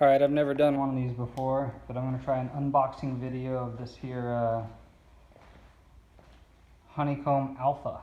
Alright, I've never done one of these before, but I'm going to try an unboxing video of this here Honeycomb Alpha.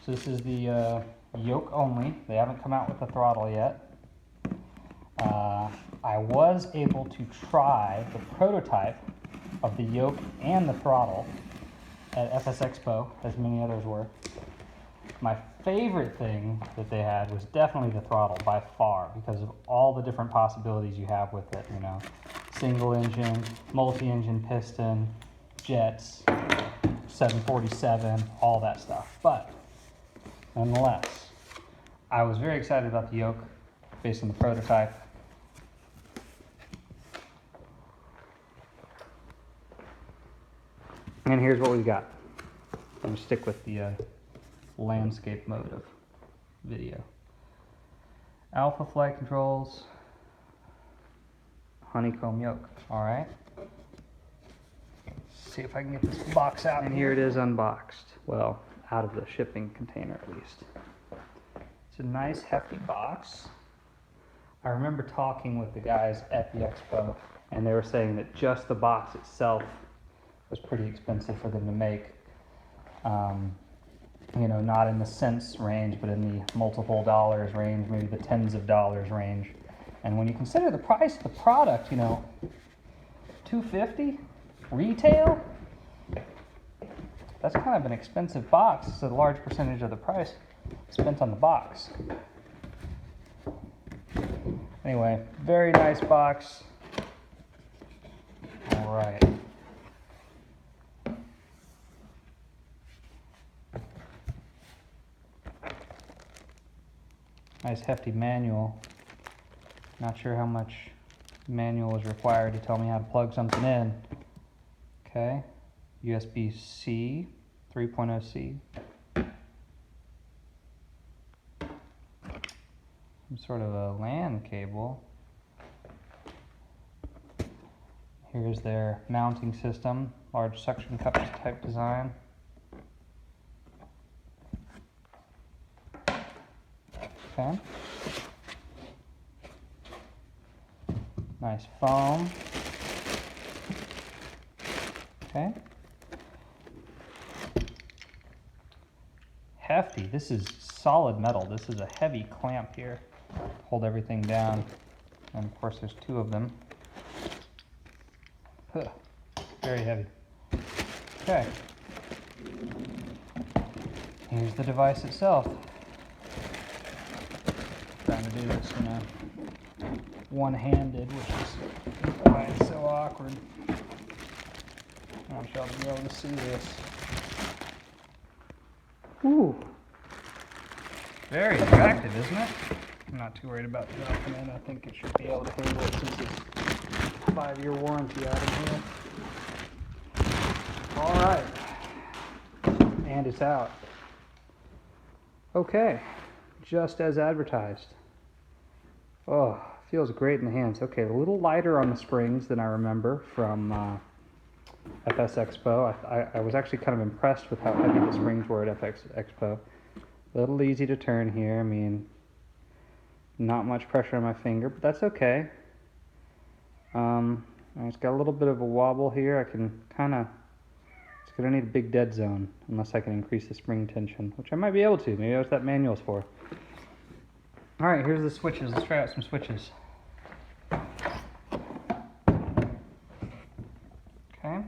So this is the yoke only. They haven't come out with the throttle yet. I was able to try the prototype of the yoke and the throttle at FSUIPC, as many others were. My favorite thing that they had was definitely the throttle by far, because of all the different possibilities you have with it, you know, single engine, multi-engine piston, jets, 747, all that stuff. But nonetheless, I was very excited about the yoke based on the prototype. And here's what we've got. I'm going to stick with the landscape mode of video. Alpha flight controls, Honeycomb yoke. All right. Let's see if I can get this box out. And here it is unboxed. Well, out of the shipping container at least. It's a nice hefty box. I remember talking with the guys at the expo, and they were saying that just the box itself was pretty expensive for them to make. You know, not in the cents range, but in the multiple dollars range, maybe the tens of dollars range. And when you consider the price of the product, you know, $250 retail, that's kind of an expensive box. It's a large percentage of the price spent on the box. Anyway, very nice box. All right. Nice hefty manual. Not sure how much manual is required to tell me how to plug something in. Okay, USB-C, 3.0C. Some sort of a LAN cable. Here's their mounting system, large suction cups type design. Okay. Nice foam. Okay. Hefty. This is solid metal. This is a heavy clamp here. Hold everything down. And of course there's two of them. Huh. Very heavy. Okay. Here's the device itself. Trying to do this, you know, one-handed, which is why it's so awkward. I want y'all to be able to see this. Ooh, very attractive, isn't it? I'm not too worried about dropping it. I think it should be able to handle it since it's 5-year warranty item here. All right, and it's out. Okay, just as advertised. Oh, feels great in the hands. Okay, a little lighter on the springs than I remember from FSUIPC. I was actually kind of impressed with how heavy the springs were at FSUIPC. A little easy to turn here. I mean, not much pressure on my finger, but that's okay. It's got a little bit of a wobble here. I can kind of, it's going to need a big dead zone unless I can increase the spring tension, which I might be able to. Maybe that's what that manual's for. All right, here's the switches. Let's try out some switches. Okay.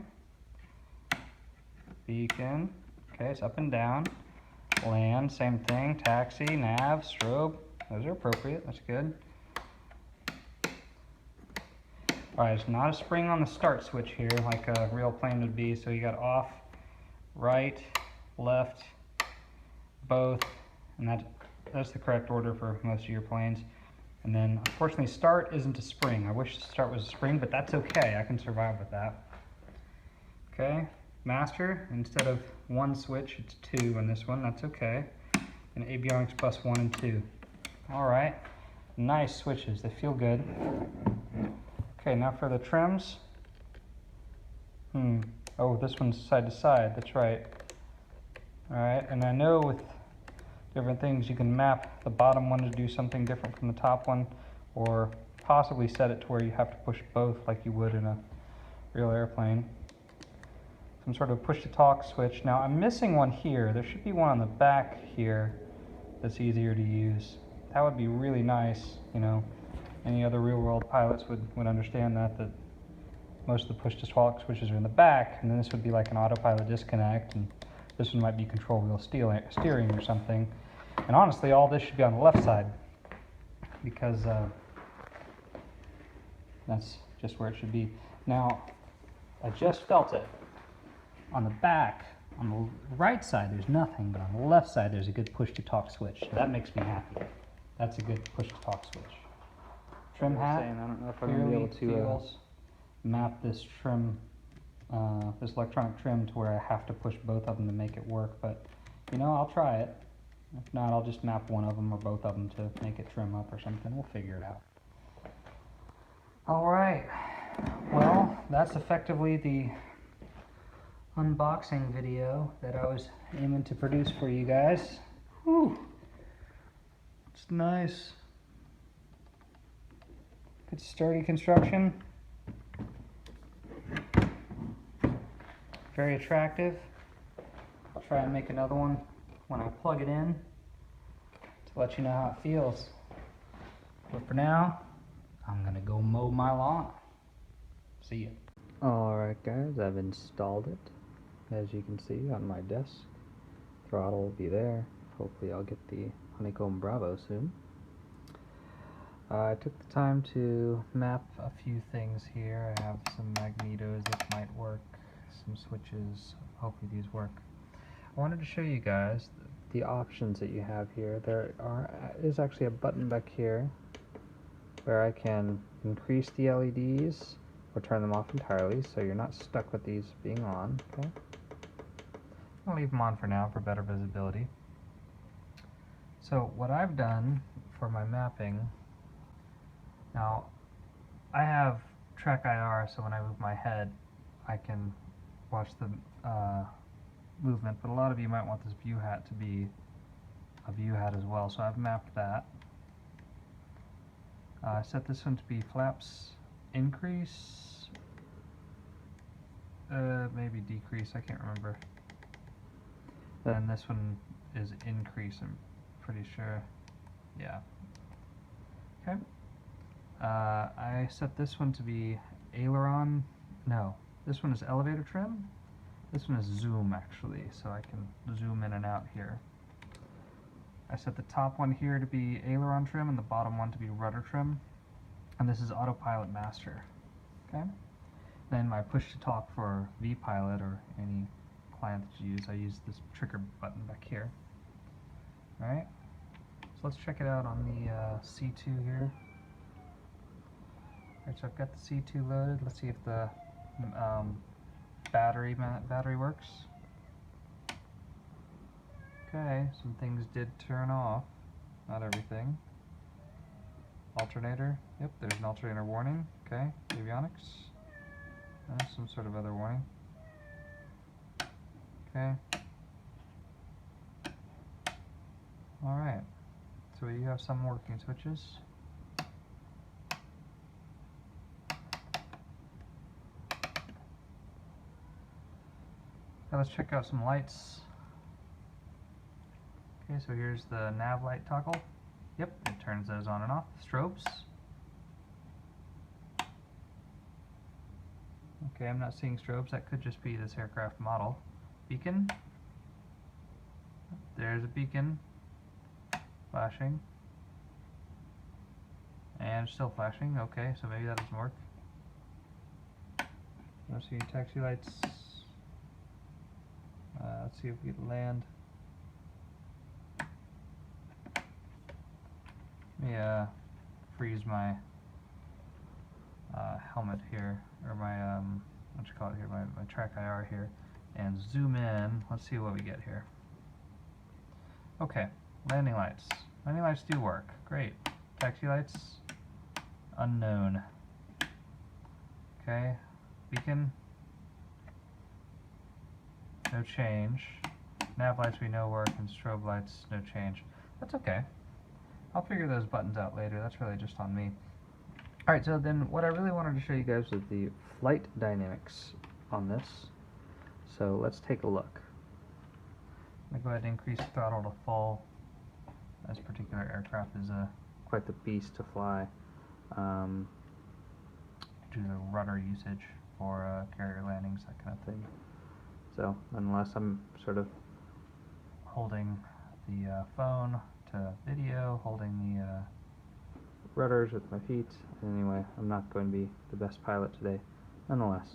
Beacon. Okay, it's up and down. Land, same thing. Taxi, nav, strobe. Those are appropriate. That's good. All right, it's not a spring on the start switch here like a real plane would be. So you got off, right, left, both, and that's the correct order for most of your planes. And then, unfortunately, start isn't a spring. I wish start was a spring, but that's okay. I can survive with that. Okay, master, instead of one switch, it's 2 on this one. That's okay. And avionics bus 1 and 2. All right, nice switches. They feel good. Okay, now for the trims. Oh, this one's side to side. That's right. All right, and I know with different things. You can map the bottom one to do something different from the top one, or possibly set it to where you have to push both like you would in a real airplane. Some sort of push-to-talk switch. Now I'm missing one here. There should be one on the back here that's easier to use. That would be really nice, you know. Any other real-world pilots would understand that most of the push-to-talk switches are in the back, and then this would be like an autopilot disconnect, and this one might be control wheel steering or something. And honestly, all this should be on the left side, because that's just where it should be. Now, I just felt it. On the back, on the right side, there's nothing, but on the left side, there's a good push-to-talk switch. That makes me happy. That's a good push-to-talk switch. Trim hat. I don't know if I'm going to be able to map this trim, this electronic trim to where I have to push both of them to make it work. But you know, I'll try it. If not, I'll just map one of them or both of them to make it trim up or something. We'll figure it out. All right. Well, that's effectively the unboxing video that I was aiming to produce for you guys. Whew. It's nice. Good sturdy construction. Very attractive. I'll try and make another one when I plug it in to let you know how it feels. But for now, I'm gonna go mow my lawn. See ya. Alright guys, I've installed it. As you can see on my desk, throttle will be there. Hopefully I'll get the Honeycomb Bravo soon. I took the time to map a few things here. I have some magnetos that might work, some switches, hopefully these work. I wanted to show you guys the options that you have here. There is actually a button back here where I can increase the LEDs or turn them off entirely, so you're not stuck with these being on. Okay, I'll leave them on for now for better visibility. So what I've done for my mapping, now I have track IR, so when I move my head I can watch the movement, but a lot of you might want this view hat to be a view hat as well, so I've mapped that. I set this one to be flaps increase, maybe decrease, I can't remember. And this one is increase, I'm pretty sure. Yeah. Okay. I set this one to be Aileron. No, this one is elevator trim. This one is zoom actually, so I can zoom in and out here. I set the top one here to be Aileron trim and the bottom one to be rudder trim. And this is autopilot master. Okay. Then my push to talk for vPilot or any client that you use, I use this trigger button back here. Alright. So let's check it out on the C2 here. Alright, so I've got the C2 loaded. Let's see if the battery works. Okay, some things did turn off. Not everything. Alternator. Yep, there's an alternator warning. Okay, avionics. Some sort of other warning. Okay. Alright, so you have some working switches. Now let's check out some lights. Okay, so here's the nav light toggle. Yep, it turns those on and off. Strobes. Okay, I'm not seeing strobes. That could just be this aircraft model. Beacon. There's a beacon. Flashing. And still flashing. Okay, so maybe that doesn't work. Let's see, taxi lights. Let's see if we can land. Let me freeze my helmet here, or my what you call it here, my track IR here, and zoom in. Let's see what we get here. Okay, landing lights. Landing lights do work. Great. Taxi lights, unknown. Okay, beacon, no change. Nav lights we know work, and strobe lights, no change. That's okay. I'll figure those buttons out later. That's really just on me. Alright, so then what I really wanted to show you guys was the flight dynamics on this. So let's take a look. I'm going to go ahead and increase throttle to full. This particular aircraft is quite the beast to fly due to the rudder usage for carrier landings, that kind of thing. So nonetheless, I'm sort of holding the phone to video, holding the rudders with my feet. Anyway, I'm not going to be the best pilot today. Nonetheless,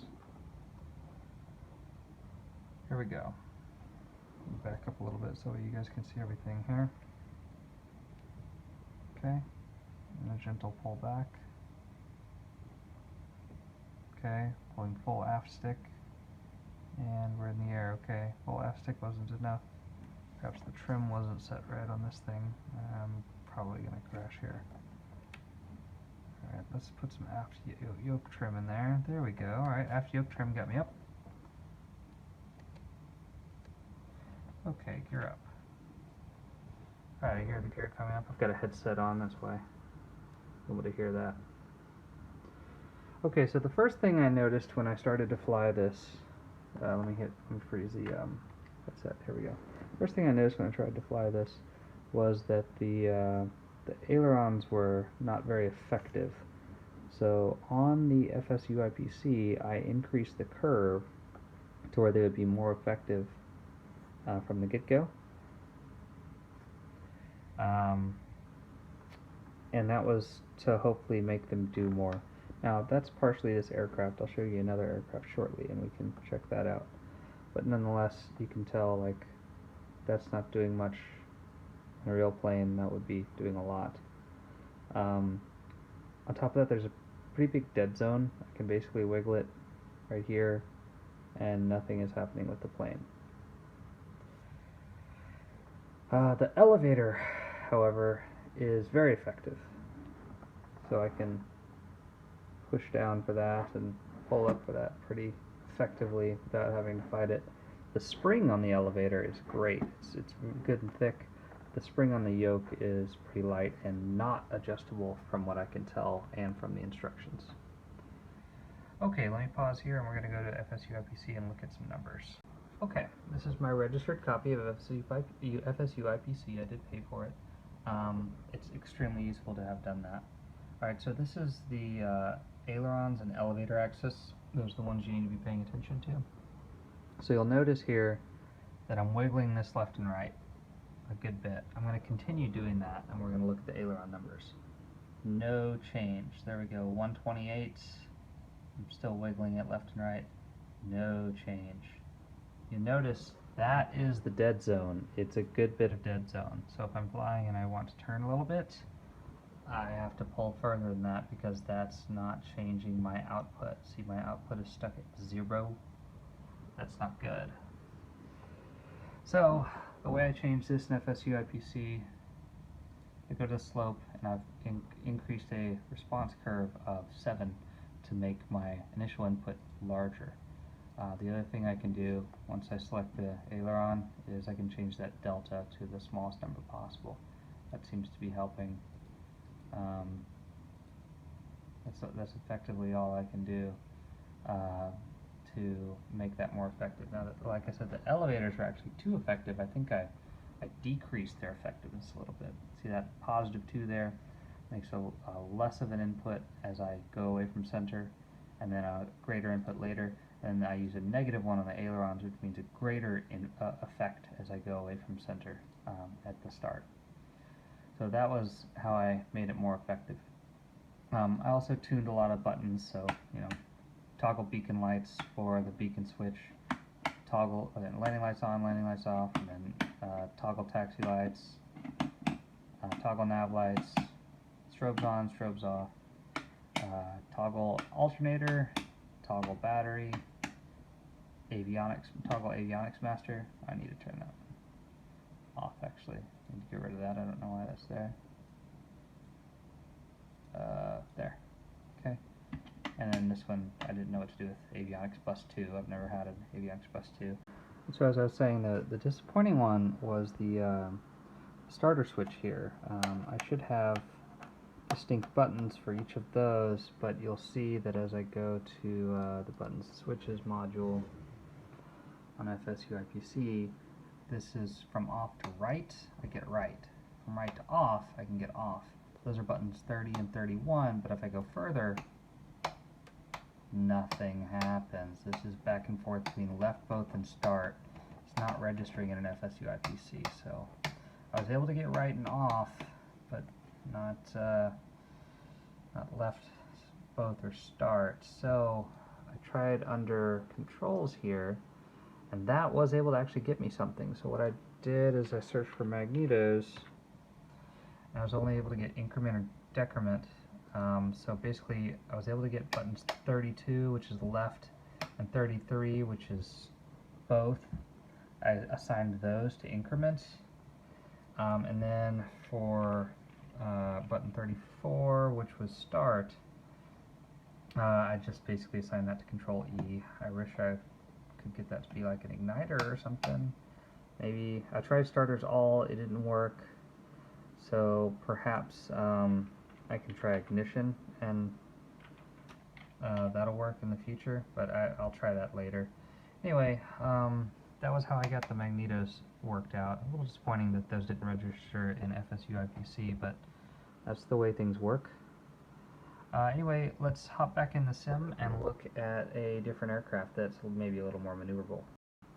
here we go. Back up a little bit so you guys can see everything here. Okay, and a gentle pull back. Okay, pulling full aft stick, and we're in the air. Okay, full aft stick wasn't enough. Perhaps the trim wasn't set right on this thing. I'm probably going to crash here. Alright, let's put some aft yoke trim in there. There we go. Alright, aft yoke trim got me up. Okay, gear up. Alright, I hear the gear coming up. I've got a headset on, that's why I'm able to hear that. Okay, so the first thing I noticed when I started to fly this, let me freeze the headset. Here we go. First thing I noticed when I tried to fly this was that the ailerons were not very effective. So on the FSUIPC, I increased the curve to where they would be more effective from the get-go. And that was to hopefully make them do more. Now that's partially this aircraft. I'll show you another aircraft shortly and we can check that out. But nonetheless, you can tell like that's not doing much. In a real plane, that would be doing a lot. On top of that, there's a pretty big dead zone. I can basically wiggle it right here and nothing is happening with the plane. The elevator, however, is very effective. So I can push down for that and pull up for that pretty effectively without having to fight it. The spring on the elevator is great. It's good and thick. The spring on the yoke is pretty light and not adjustable from what I can tell and from the instructions. Okay, let me pause here and we're going to go to FSUIPC and look at some numbers. Okay, this is my registered copy of FSUIPC. I did pay for it. It's extremely useful to have done that. Alright, so this is the ailerons and elevator axis. Those are the ones you need to be paying attention to. So you'll notice here that I'm wiggling this left and right a good bit. I'm going to continue doing that and we're going to look at the aileron numbers. No change. There we go, 128. I'm still wiggling it left and right. No change. You notice that is the dead zone. It's a good bit of dead zone. So if I'm flying and I want to turn a little bit, I have to pull further than that because that's not changing my output. See, my output is stuck at 0. That's not good. So the way I change this in FSUIPC, I go to slope and I've increased a response curve of 7 to make my initial input larger. The other thing I can do once I select the aileron is I can change that delta to the smallest number possible. That seems to be helping. That's effectively all I can do to make that more effective. Now, like I said, the elevators are actually too effective. I think I decreased their effectiveness a little bit. See that positive 2 there makes a less of an input as I go away from center, and then a greater input later. And I use a negative 1 on the ailerons, which means a greater effect as I go away from center at the start. So that was how I made it more effective. I also tuned a lot of buttons, so toggle beacon lights for the beacon switch, toggle landing lights on, landing lights off, and then toggle taxi lights, toggle nav lights, strobes on, strobes off, toggle alternator, toggle battery, toggle avionics master. I need to turn that off actually. I need to get rid of that. I don't know why that's there. There. Okay. And then this one, I didn't know what to do with avionics bus 2. I've never had an avionics bus 2. So as I was saying, the disappointing one was the starter switch here. I should have distinct buttons for each of those, but you'll see that as I go to the buttons switches module on FSUIPC, this is from off to right, I get right. From right to off, I can get off. Those are buttons 30 and 31, but if I go further, nothing happens. This is back and forth between left, both, and start. It's not registering in an FSUIPC, so I was able to get right and off, but not left, both, or start. So I tried under controls here, and that was able to actually get me something. So what I did is I searched for magnetos, and I was only able to get increment or decrement. So basically I was able to get buttons 32, which is the left, and 33, which is both. I assigned those to increments. And then for button 34, which was start, I just basically assigned that to control E. I wish I could get that to be like an igniter or something. Maybe I tried starters all, it didn't work. So perhaps I can try ignition, and that'll work in the future, but I'll try that later. Anyway, that was how I got the magnetos worked out. A little disappointing that those didn't register in FSUIPC, but that's the way things work. Anyway, let's hop back in the sim and look at a different aircraft that's maybe a little more maneuverable.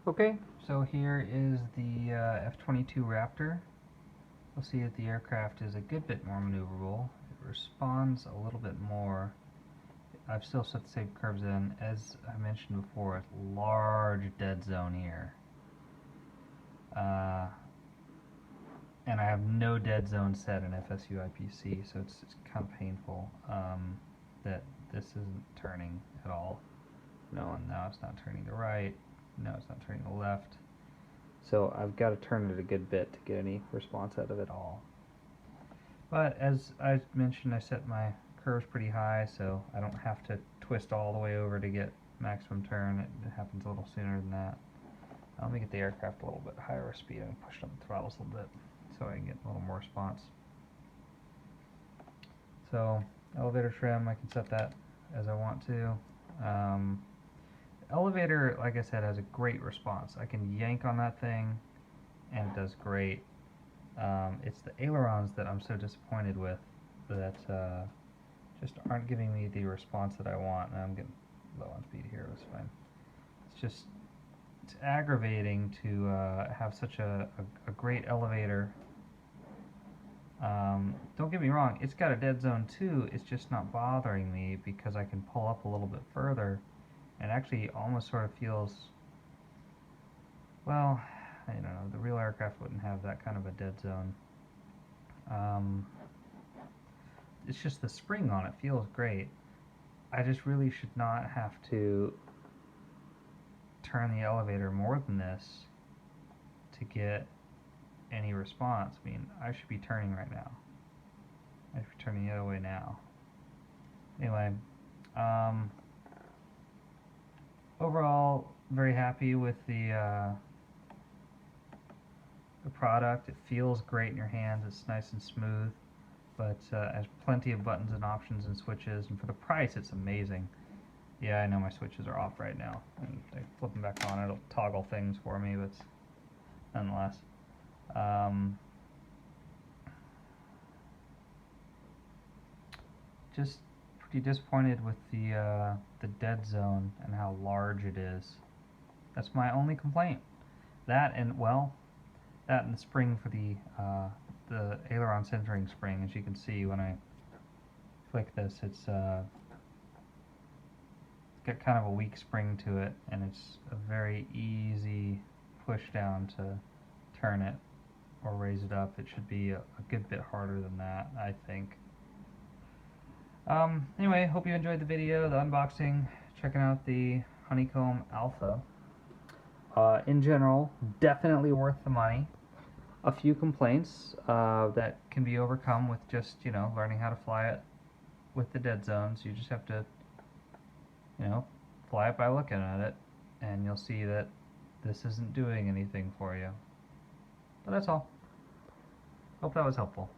Okay, so here is the F-22 Raptor. You'll see that the aircraft is a good bit more maneuverable. It responds a little bit more. I've still set the same curves in. As I mentioned before, it's large dead zone here. And I have no dead zone set in FSUIPC, so it's kind of painful that this isn't turning at all. No, and now it's not turning to right. No, it's not turning to left. So I've got to turn it a good bit to get any response out of it all. But as I mentioned, I set my curves pretty high, so I don't have to twist all the way over to get maximum turn. It happens a little sooner than that. Let me get the aircraft a little bit higher speed and push up the throttles a little bit so I can get a little more response. So elevator trim, I can set that as I want to. Elevator, like I said, has a great response. I can yank on that thing and it does great. It's the ailerons that I'm so disappointed with that just aren't giving me the response that I want. And I'm getting low on speed here, that's fine. It's aggravating to have such a great elevator. Don't get me wrong, it's got a dead zone too, it's just not bothering me because I can pull up a little bit further and actually almost sort of feels, well, I don't know, the real aircraft wouldn't have that kind of a dead zone. It's just the spring on it feels great. I just really should not have to turn the elevator more than this to get any response. I mean, I should be turning right now. I should be turning the other way now. Anyway, overall, very happy with the product. It feels great in your hands. It's nice and smooth, but has plenty of buttons and options and switches, and for the price, it's amazing. Yeah, I know my switches are off right now, and I flip them back on. It'll toggle things for me, but nonetheless. Just pretty disappointed with the dead zone and how large it is. That's my only complaint. That and, well, that and the spring for the aileron centering spring. As you can see when I click this, it's got kind of a weak spring to it, and it's a very easy push down to turn it or raise it up. It should be a good bit harder than that, I think. Anyway, hope you enjoyed the video, the unboxing, checking out the Honeycomb Alpha. In general, definitely worth the money. A few complaints that can be overcome with just, learning how to fly it with the dead zones. You just have to, fly it by looking at it, and you'll see that this isn't doing anything for you. But that's all. Hope that was helpful.